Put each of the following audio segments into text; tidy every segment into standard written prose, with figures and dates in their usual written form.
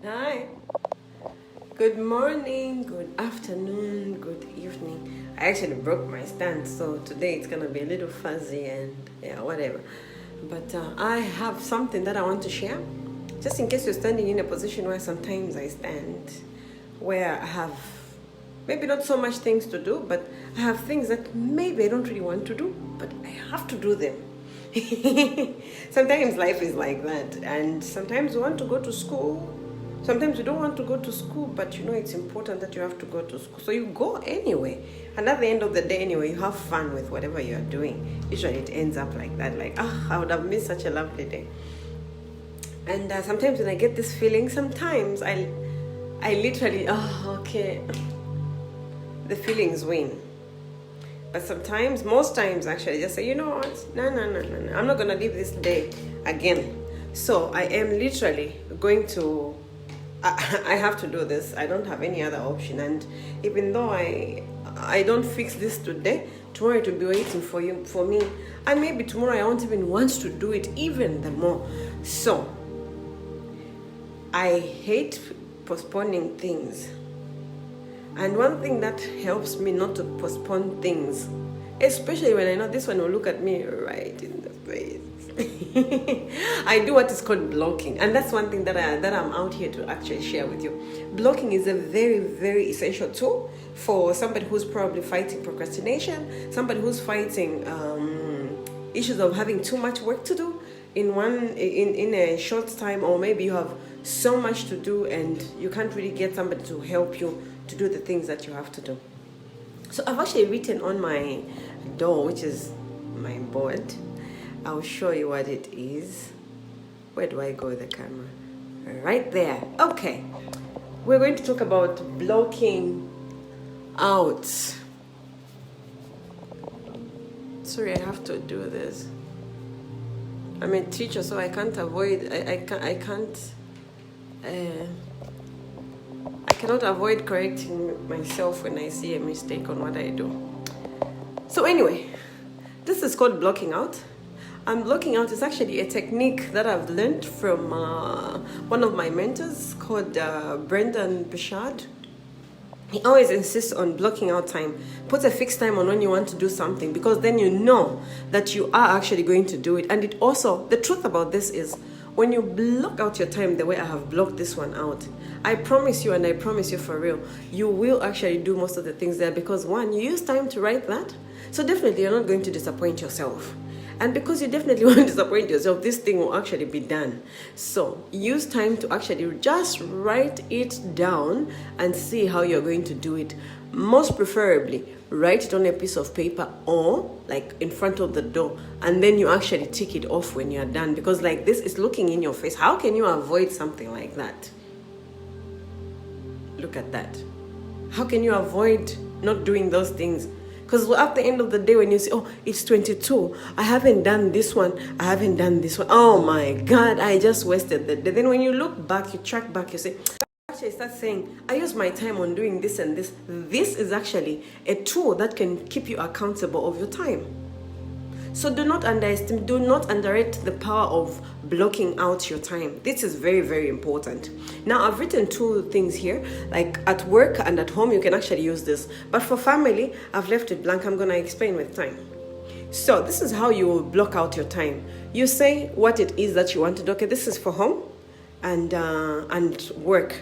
Hi. Good morning, good afternoon, good evening. I actually broke my stand, so today it's gonna be a little fuzzy and yeah, whatever. But I have something that I want to share, just in case you're standing in a position where sometimes I stand, where I have maybe not so much things to do, but I have things that maybe I don't really want to do, but I have to do them. Sometimes life is like that, and sometimes we want to go to school. Sometimes you don't want to go to school, but you know it's important that you have to go to school. So you go anyway. And at the end of the day, anyway, you have fun with whatever you're doing. Usually it ends up like that, like, I would have missed such a lovely day. And sometimes when I get this feeling, sometimes I literally, okay, the feelings win. But sometimes, most times actually, just say, you know what, no, I'm not going to leave this day again. So I am literally going to, I have to do this. I don't have any other option. And even though I don't fix this today, tomorrow it will be waiting for me. And maybe tomorrow I won't even want to do it even the more. So I hate postponing things. And one thing that helps me not to postpone things, especially when I know this one will look at me right in the face, I do what is called blocking. And that's one thing that I'm out here to actually share with you. Blocking is a very, very essential tool for somebody who's probably fighting procrastination, somebody who's fighting issues of having too much work to do in a short time, or maybe you have so much to do and you can't really get somebody to help you to do the things that you have to do. So I've actually written on my door, which is my board. I'll show you what it is. Where do I go with the camera? Right there. Okay. We're going to talk about blocking out. Sorry, I have to do this. I'm a teacher, so I can't avoid. I cannot avoid correcting myself when I see a mistake on what I do. So anyway, this is called blocking out. And blocking out is actually a technique that I've learned from one of my mentors called Brendan Bishard. He always insists on blocking out time. Put a fixed time on when you want to do something, because then you know that you are actually going to do it. And it also, the truth about this is, when you block out your time the way I have blocked this one out, I promise you, and I promise you for real, you will actually do most of the things there, because one, you use time to write that. So definitely you're not going to disappoint yourself. And because you definitely won't disappoint yourself, this thing will actually be done. So use time to actually just write it down and see how you're going to do it. Most preferably, write it on a piece of paper or like in front of the door, and then you actually tick it off when you're done, because like this is looking in your face. How can you avoid something like that? Look at that. How can you avoid not doing those things? Because at the end of the day, when you say, oh, it's 22, I haven't done this one, I haven't done this one, oh my God, I just wasted the day. Then when you look back, you track back, you say, actually start saying, I use my time on doing this and this. This is actually a tool that can keep you accountable of your time. So do not underestimate, do not underrate the power of blocking out your time. This is very, very important. Now, I've written two things here, like at work and at home, you can actually use this. But for family, I've left it blank. I'm going to explain with time. So this is how you will block out your time. You say what it is that you want to do. Okay, this is for home and work.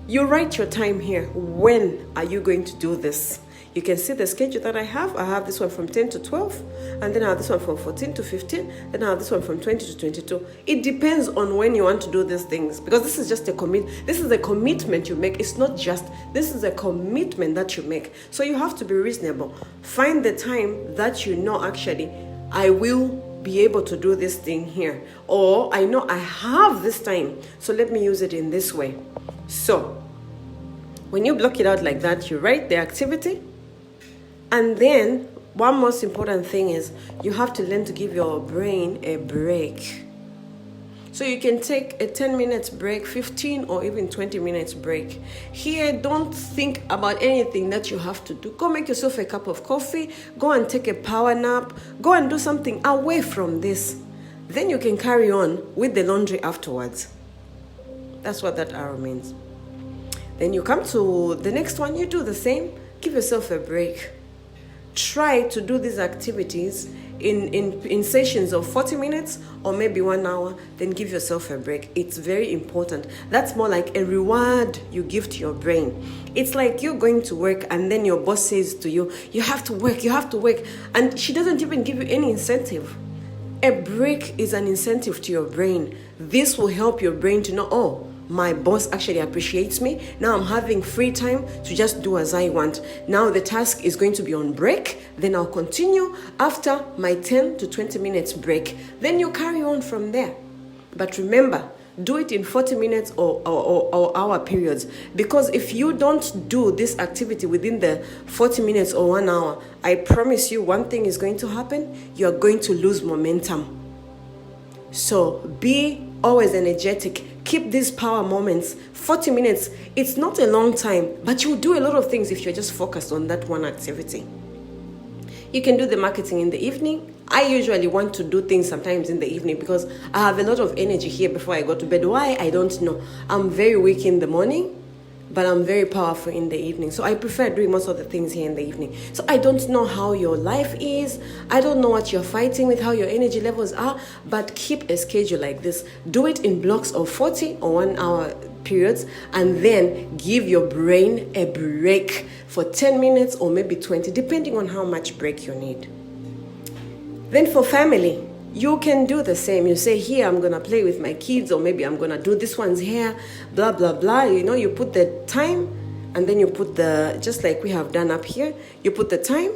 You write your time here. When are you going to do this? You can see the schedule that I have. I have this one from 10 to 12, and then I have this one from 14 to 15, then I have this one from 20 to 22. It depends on when you want to do these things, because this is just a this is a commitment you make. It's not just, this is a commitment that you make. So you have to be reasonable. Find the time that you know, actually, I will be able to do this thing here, or I know I have this time, so let me use it in this way. So when you block it out like that, you write the activity. And then one most important thing is you have to learn to give your brain a break. So you can take a 10 minutes break, 15 or even 20 minutes break. Here, don't think about anything that you have to do. Go make yourself a cup of coffee. Go and take a power nap. Go and do something away from this. Then you can carry on with the laundry afterwards. That's what that arrow means. Then you come to the next one, you do the same. Give yourself a break. Try to do these activities in sessions of 40 minutes or maybe 1 hour, then give yourself a break. It's very important. That's more like a reward you give to your brain. It's like you're going to work and then your boss says to you, you have to work, and she doesn't even give you any incentive. A break is an incentive to your brain. This will help your brain to know, oh, my boss actually appreciates me. Now I'm having free time to just do as I want. Now the task is going to be on break. Then I'll continue after my 10 to 20 minutes break. Then you carry on from there. But remember, do it in 40 minutes or hour periods. Because if you don't do this activity within the 40 minutes or 1 hour, I promise you one thing is going to happen. You're going to lose momentum. So be always energetic. Keep these power moments. 40 minutes, it's not a long time, but you'll do a lot of things if you're just focused on that one activity. You can do the marketing in the evening. I usually want to do things sometimes in the evening because I have a lot of energy here before I go to bed. Why? I don't know. I'm very weak in the morning, but I'm very powerful in the evening. So I prefer doing most of the things here in the evening. So I don't know how your life is. I don't know what you're fighting with, how your energy levels are, but keep a schedule like this. Do it in blocks of 40 or 1 hour periods, and then give your brain a break for 10 minutes or maybe 20, depending on how much break you need. Then for family, you can do the same. You say, here, I'm going to play with my kids, or maybe I'm going to do this one's hair, blah, blah, blah. You know, you put the time, and then you put just like we have done up here, you put the time,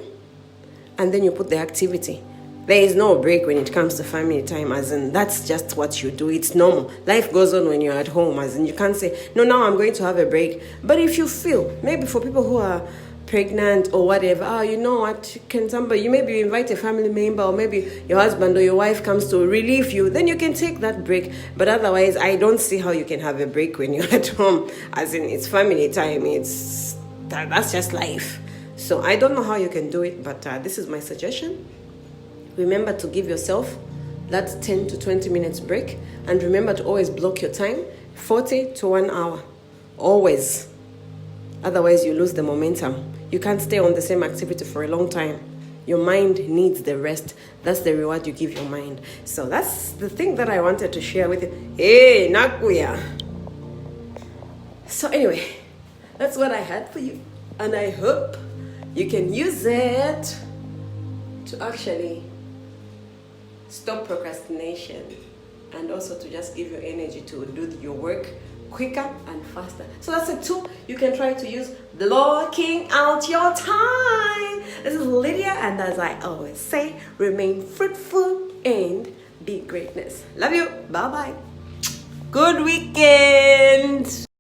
and then you put the activity. There is no break when it comes to family time, as in that's just what you do. It's normal. Life goes on when you're at home, as in you can't say, no, now I'm going to have a break. But if you feel, maybe for people who are pregnant or whatever, you know what, you maybe invite a family member, or maybe your husband or your wife comes to relieve you, then you can take that break. But otherwise, I don't see how you can have a break when you're at home, as in it's family time. That's just life. So I don't know how you can do it, but this is my suggestion. Remember to give yourself that 10 to 20 minutes break, and remember to always block your time, 40 to 1 hour, always. Otherwise, you lose the momentum. You can't stay on the same activity for a long time. Your mind needs the rest. That's the reward you give your mind. So that's the thing that I wanted to share with you. Hey, Nakuya. So anyway, that's what I had for you. And I hope you can use it to actually stop procrastination, and also to just give your energy to do your work quicker and faster. So that's a tool you can try to use, blocking out your time. This is Lydia, and as I always say, remain fruitful and be greatness. Love you. Bye-bye. Good weekend.